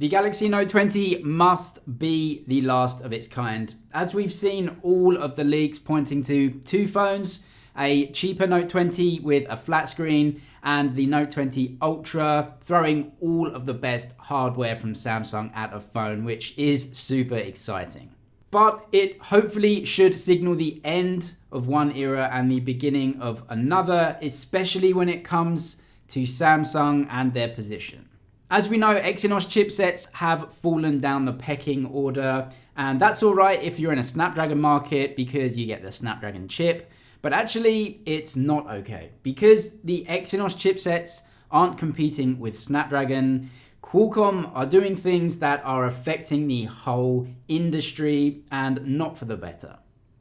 The Galaxy Note 20 must be the last of its kind, as we've seen all of the leaks pointing to two phones, a cheaper Note 20 with a flat screen and the Note 20 Ultra, throwing all of the best hardware from Samsung at a phone, which is super exciting. But it hopefully should signal the end of one era and the beginning of another, especially when it comes to Samsung and their position. As we know, Exynos chipsets have fallen down the pecking order, and that's all right if you're in a Snapdragon market because you get the Snapdragon chip, but actually it's not okay because the Exynos chipsets aren't competing with Snapdragon. Qualcomm are doing things that are affecting the whole industry and not for the better.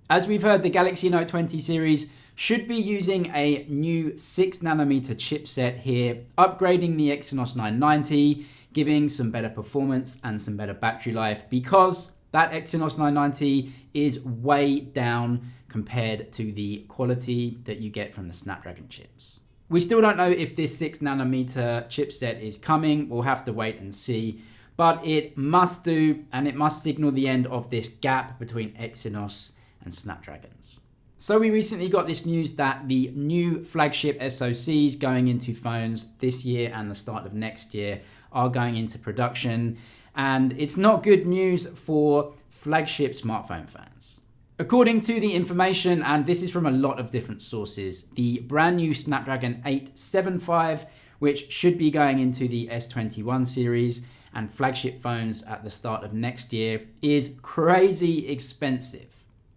As we've heard, the Galaxy Note 20 series should be using a new 6nm chipset here, upgrading the Exynos 990, giving some better performance and some better battery life because that Exynos 990 is way down compared to the quality that you get from the Snapdragon chips. We still don't know if this 6nm chipset is coming. We'll have to wait and see, but it must do, and it must signal the end of this gap between Exynos and Snapdragons. So we recently got this news that the new flagship SoCs going into phones this year and the start of next year are going into production, and it's not good news for flagship smartphone fans. According to the information, and this is from a lot of different sources, the brand new Snapdragon 875, which should be going into the S21 series and flagship phones at the start of next year, is crazy expensive.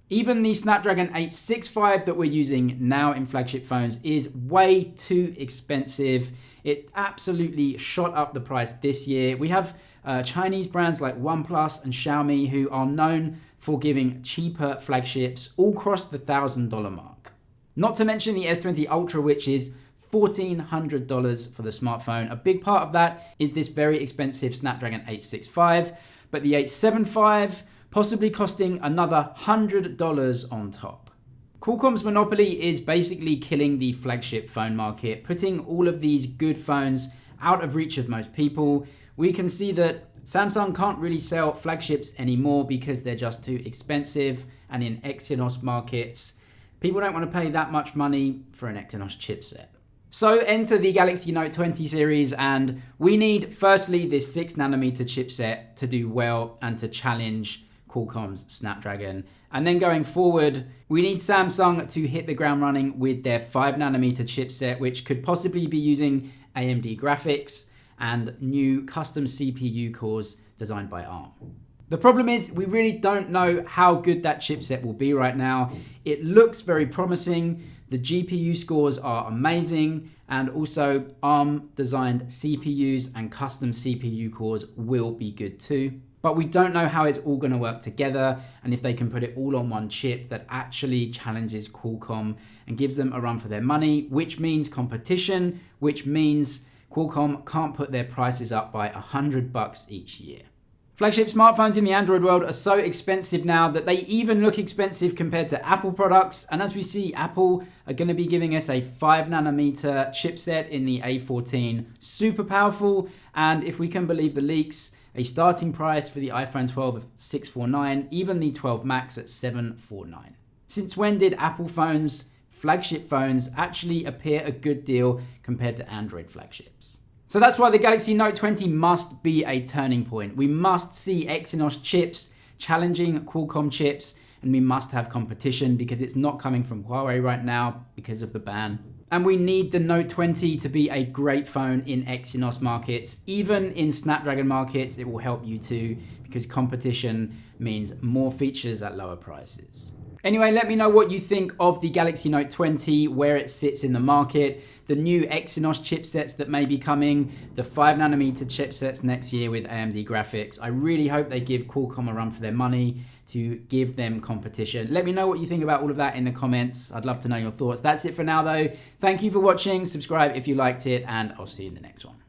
Even the Snapdragon 865 that we're using now in flagship phones is way too expensive. It absolutely shot up the price this year. We have Chinese brands like OnePlus and Xiaomi who are known for giving cheaper flagships all across the $1,000 mark. Not to mention the S20 Ultra, which is $1,400 for the smartphone. A big part of that is this very expensive Snapdragon 865, but the 875 possibly costing another $100 on top. Qualcomm's monopoly is basically killing the flagship phone market, putting all of these good phones out of reach of most people. We can see that Samsung can't really sell flagships anymore because they're just too expensive, and in Exynos markets, people don't want to pay that much money for an Exynos chipset. So enter the Galaxy Note 20 series, and we need firstly this 6nm chipset to do well and to challenge Qualcomm's Snapdragon. And then going forward, we need Samsung to hit the ground running with their 5nm chipset, which could possibly be using AMD graphics and new custom CPU cores designed by ARM. The problem is we really don't know how good that chipset will be right now. It looks very promising. The GPU scores are amazing, and also ARM designed CPUs and custom CPU cores will be good too. But we don't know how it's all going to work together and if they can put it all on one chip that actually challenges Qualcomm and gives them a run for their money, which means competition, which means Qualcomm can't put their prices up by $100 each year. Flagship smartphones in the Android world are so expensive now that they even look expensive compared to Apple products. And as we see, Apple are going to be giving us a 5nm chipset in the A14, super powerful. And if we can believe the leaks, a starting price for the iPhone 12 of $649, even the 12 Max at $749. Since when did Apple phones, flagship phones, actually appear a good deal compared to Android flagships? So that's why the Galaxy Note 20 must be a turning point. We must see Exynos chips challenging Qualcomm chips, and we must have competition because it's not coming from Huawei right now because of the ban. And we need the Note 20 to be a great phone in Exynos markets. Even in Snapdragon markets, it will help you too, because competition means more features at lower prices. Anyway, let me know what you think of the Galaxy Note 20, where it sits in the market, the new Exynos chipsets that may be coming, the 5nm chipsets next year with AMD graphics. I really hope they give Qualcomm a run for their money to give them competition. Let me know what you think about all of that in the comments. I'd love to know your thoughts. That's it for now though. Thank you for watching. Subscribe if you liked it, and I'll see you in the next one.